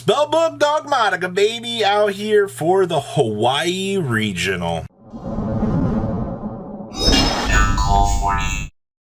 Spellbook Dogmatica, baby, out here for the Hawaii Regional.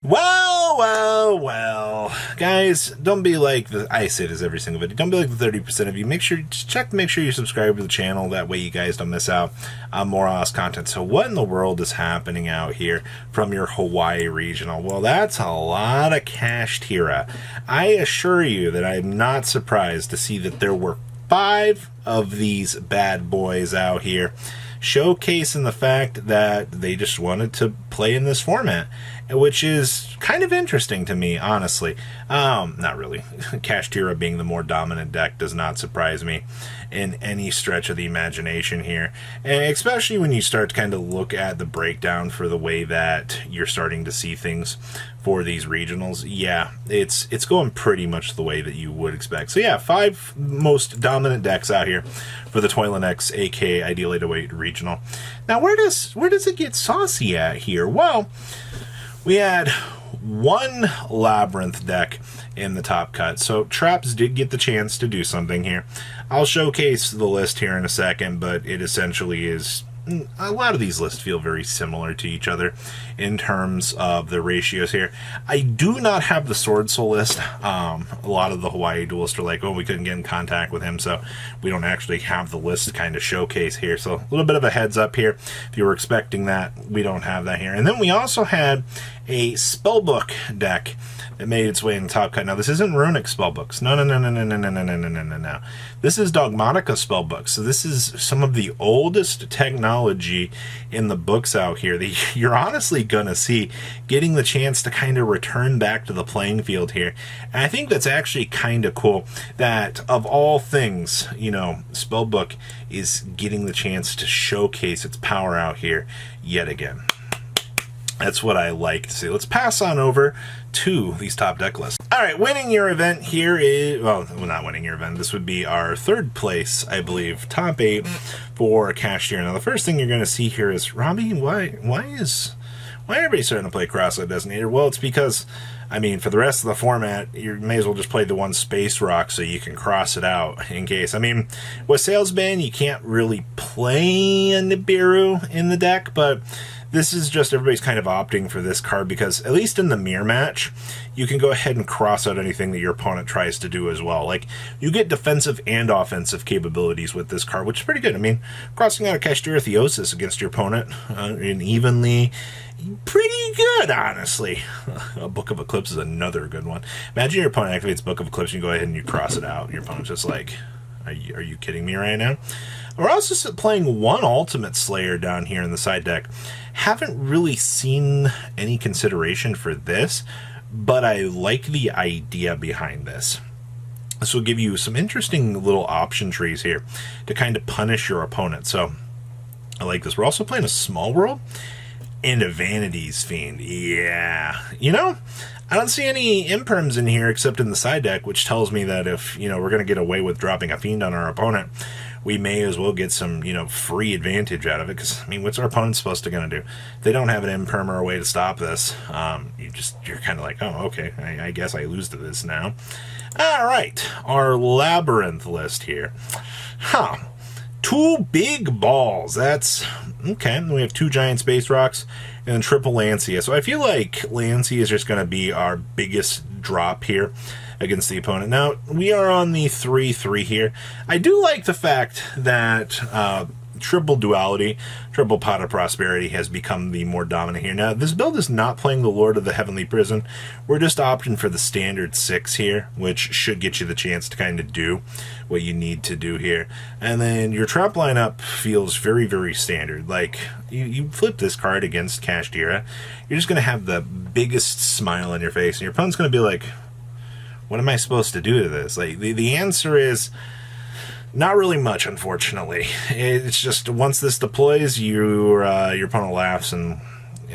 Well, guys, don't be like I say this every single video, don't be like the 30% of you. Make sure you subscribe to the channel, that way you guys don't miss out on more awesome content. So what in the world is happening out here from your Hawaii Regional? Well, that's a lot of cash tira. I assure you that I'm not surprised to see that there were 5 of these bad boys out here, showcasing the fact that they just wanted to play in this format, which is kind of interesting to me, honestly. Not really. Cash Tira being the more dominant deck does not surprise me in any stretch of the imagination here, and especially when you start to kind of look at the breakdown for the way that you're starting to see things for these regionals. Yeah, it's going pretty much the way that you would expect. So yeah, 5 most dominant decks out here for the Toilet X, aka Ideal 808 Regional. Now, where does it get saucy at here? Well, we had one Labyrinth deck in the top cut, so Traps did get the chance to do something here. I'll showcase the list here in a second, but it essentially is, a lot of these lists feel very similar to each other in terms of the ratios here. I do not have the Sword Soul list. A lot of the Hawaii duelists are like, oh, we couldn't get in contact with him, so we don't actually have the list to kind of showcase here. So a little bit of a heads up here. If you were expecting that, we don't have that here. And then we also had a Spellbook deck that made its way in the top cut. Now, this isn't Runic Spellbooks. No. This is Dogmatica Spellbooks. So this is some of the oldest technology in the books out here that you're honestly going to see getting the chance to kind of return back to the playing field here. And I think that's actually kind of cool that, of all things, you know, Spellbook is getting the chance to showcase its power out here yet again. That's what I like to see. Let's pass on over to these top deck lists. All right, winning your event here is, well, not winning your event. This would be our 3rd place, I believe, top 8 for Cash Tira. Now, the first thing you're going to see here is, Robbie, why everybody starting to play Crosslet Designator? Well, it's because, I mean, for the rest of the format, you may as well just play the one Space Rock so you can cross it out in case. I mean, with Salesman, you can't really play a Nibiru in the deck, but this is just everybody's kind of opting for this card because, at least in the mirror match, you can go ahead and cross out anything that your opponent tries to do as well. Like, you get defensive and offensive capabilities with this card, which is pretty good. I mean, crossing out a Cash Tira Theosis against your opponent evenly, pretty good, honestly. A Book of Eclipse is another good one. Imagine your opponent activates Book of Eclipse, and you go ahead and you cross it out. Your opponent's just like, are you kidding me right now? We're also playing one Ultimate Slayer down here in the side deck. Haven't really seen any consideration for this, but I like the idea behind this. This will give you some interesting little option trees here to kind of punish your opponent. So I like this. We're also playing a Small World and a Vanity's Fiend. Yeah. You know, I don't see any imperms in here except in the side deck, which tells me that if, you know, we're going to get away with dropping a Fiend on our opponent, we may as well get some, you know, free advantage out of it. Because, I mean, what's our opponent supposed to going to do? If they don't have an imperm or a way to stop this, you're kind of like, oh, okay, I guess I lose to this now. All right, our Labyrinth list here. 2 big balls. That's okay. We have 2 giant Space Rocks and then triple Lancia. So I feel like Lancia is just going to be our biggest drop here against the opponent. Now, we are on the 3/3 here. I do like the fact that triple duality, triple pot of prosperity has become the more dominant here. Now, this build is not playing the Lord of the Heavenly Prison. We're just opting for the standard 6 here, which should get you the chance to kind of do what you need to do here. And then your trap lineup feels very, very standard. Like, you flip this card against Cash Tira, you're just going to have the biggest smile on your face, and your opponent's going to be like, what am I supposed to do to this? Like, the answer is not really much, unfortunately. It's just once this deploys, your opponent laughs and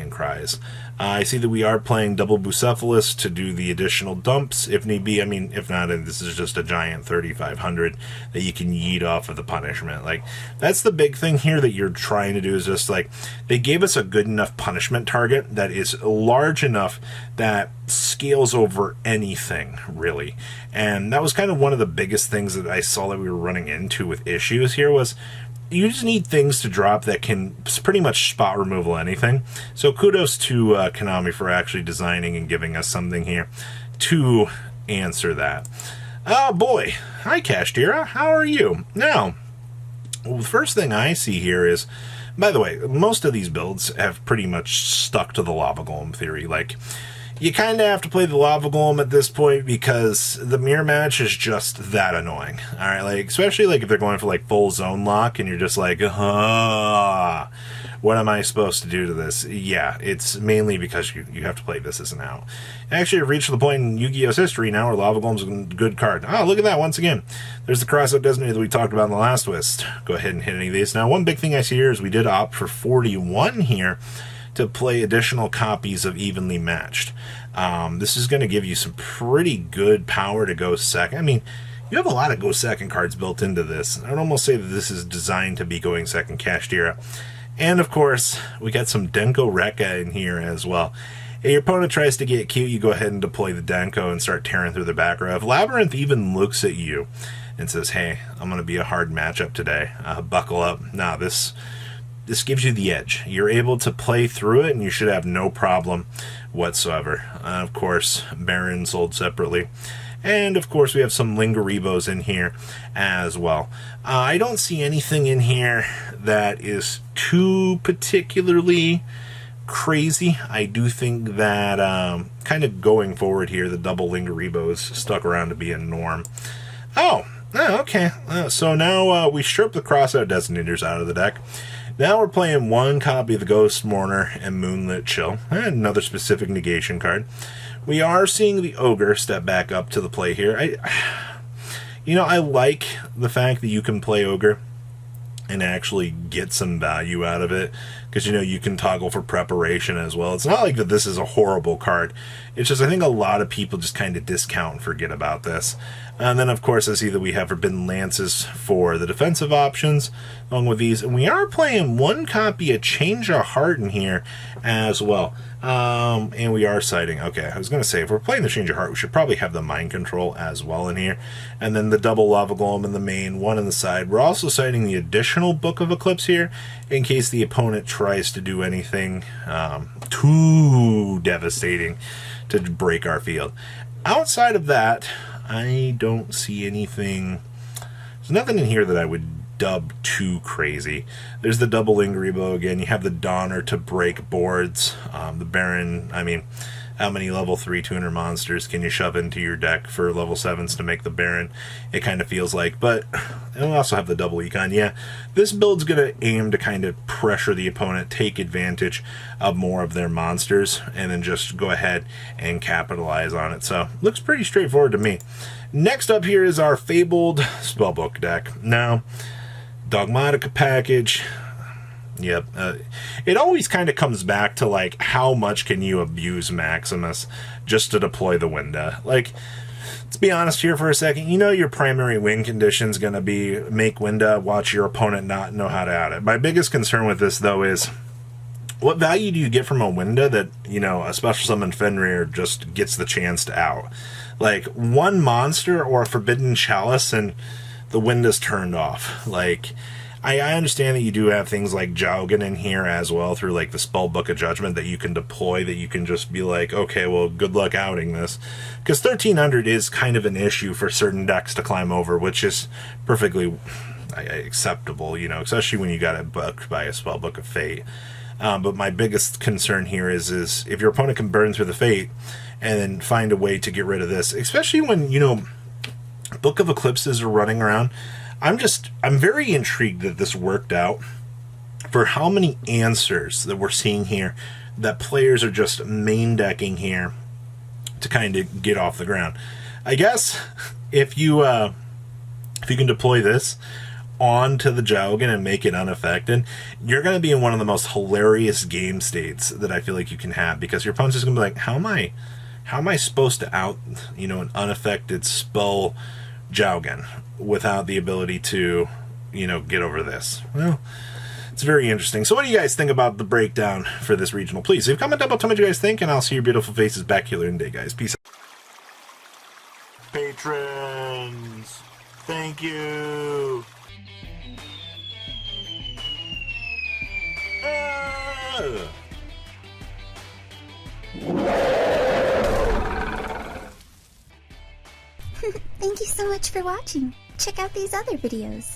cries. I see that we are playing double Bucephalus to do the additional dumps if need be. I mean, if not, this is just a giant 3,500 that you can yeet off of the punishment. Like, that's the big thing here that you're trying to do, is just like, they gave us a good enough punishment target that is large enough that scales over anything, really. And that was kind of one of the biggest things that I saw that we were running into with issues here was, you just need things to drop that can pretty much spot removal anything. So kudos to Konami for actually designing and giving us something here to answer that. Oh boy. Hi, Kashtira. How are you? Now, well, the first thing I see here is, by the way, most of these builds have pretty much stuck to the Lava Golem theory. Like, you kind of have to play the Lava Golem at this point because the mirror match is just that annoying. All right, like, especially like if they're going for like full zone lock and you're just like, what am I supposed to do to this? Yeah, it's mainly because you have to play this as an out. Actually, I've reached the point in Yu-Gi-Oh's history now where Lava Golem's a good card. Oh, look at that once again. There's the crossout designator that we talked about in the last twist. Go ahead and hit any of these. Now, one big thing I see here is we did opt for 41 here to play additional copies of Evenly Matched. This is going to give you some pretty good power to go second. I mean, you have a lot of go second cards built into this. I'd almost say that this is designed to be going second Kashtira. And of course, we got some Denko Rekka in here as well. If your opponent tries to get cute, you go ahead and deploy the Denko and start tearing through the back row. If Labyrinth even looks at you and says, hey, I'm going to be a hard matchup today, buckle up. Nah, this gives you the edge. You're able to play through it, and you should have no problem whatsoever. Of course, Baron sold separately. And, of course, we have some Lingaribos in here as well. I don't see anything in here that is too particularly crazy. I do think that kind of going forward here, the double Lingaribos stuck around to be a norm. Oh, okay. So now we strip the crossout designators out of the deck. Now we're playing one copy of the Ghost Mourner and Moonlit Chill, and another specific negation card. We are seeing the Ogre step back up to the play here. I like the fact that you can play Ogre and actually get some value out of it, because, you can toggle for preparation as well. It's not like that this is a horrible card. It's just I think a lot of people just kind of discount and forget about this. And then, of course, I see that we have Forbidden Lances for the defensive options, along with these. And we are playing one copy of Change of Heart in here as well. And we are citing, okay, I was going to say, if we're playing the Change of Heart, we should probably have the Mind Control as well in here. And then the double Lava Golem in the main, one in the side. We're also citing the additional Book of Eclipse here, in case the opponent tries to do anything too devastating to break our field. Outside of that, I don't see anything. There's nothing in here that I would dub too crazy. There's the double Ingaribo again. You have the Donner to break boards. The Baron, I mean, how many level 3 tuner monsters can you shove into your deck for level 7s to make the Baron? It kind of feels like. But, and we also have the double Econ. Yeah, this build's going to aim to kind of pressure the opponent, take advantage of more of their monsters, and then just go ahead and capitalize on it. So, looks pretty straightforward to me. Next up here is our Fabled Spellbook deck. Now, Dogmatica package. Yep. It always kind of comes back to, like, how much can you abuse Maximus just to deploy the Winda? Like, let's be honest here for a second. Your primary win condition is going to be make Winda, watch your opponent not know how to add it. My biggest concern with this, though, is what value do you get from a Winda that, a special summon Fenrir just gets the chance to out? Like, one monster or a Forbidden Chalice and the Winda's turned off. Like, I understand that you do have things like Jaugen in here as well through, like, the Spellbook of Judgment that you can deploy, that you can just be like, okay, well, good luck outing this. Because 1300 is kind of an issue for certain decks to climb over, which is perfectly acceptable, especially when you got it booked by a Spellbook of Fate. But my biggest concern here is if your opponent can burn through the Fate and then find a way to get rid of this, especially when, Book of Eclipses are running around. I'm very intrigued that this worked out for how many answers that we're seeing here that players are just main decking here to kind of get off the ground. I guess if you can deploy this, onto the Jowgen and make it unaffected, you're going to be in one of the most hilarious game states that I feel like you can have, because your opponent's just going to be like, how am I supposed to out, an unaffected spell Jowgen without the ability to, get over this? Well, it's very interesting. So what do you guys think about the breakdown for this regional? Please leave a comment down below, tell me what you guys think, and I'll see your beautiful faces back here in the day, guys. Peace out. Patrons, thank you. Thank you so much for watching. Check out these other videos.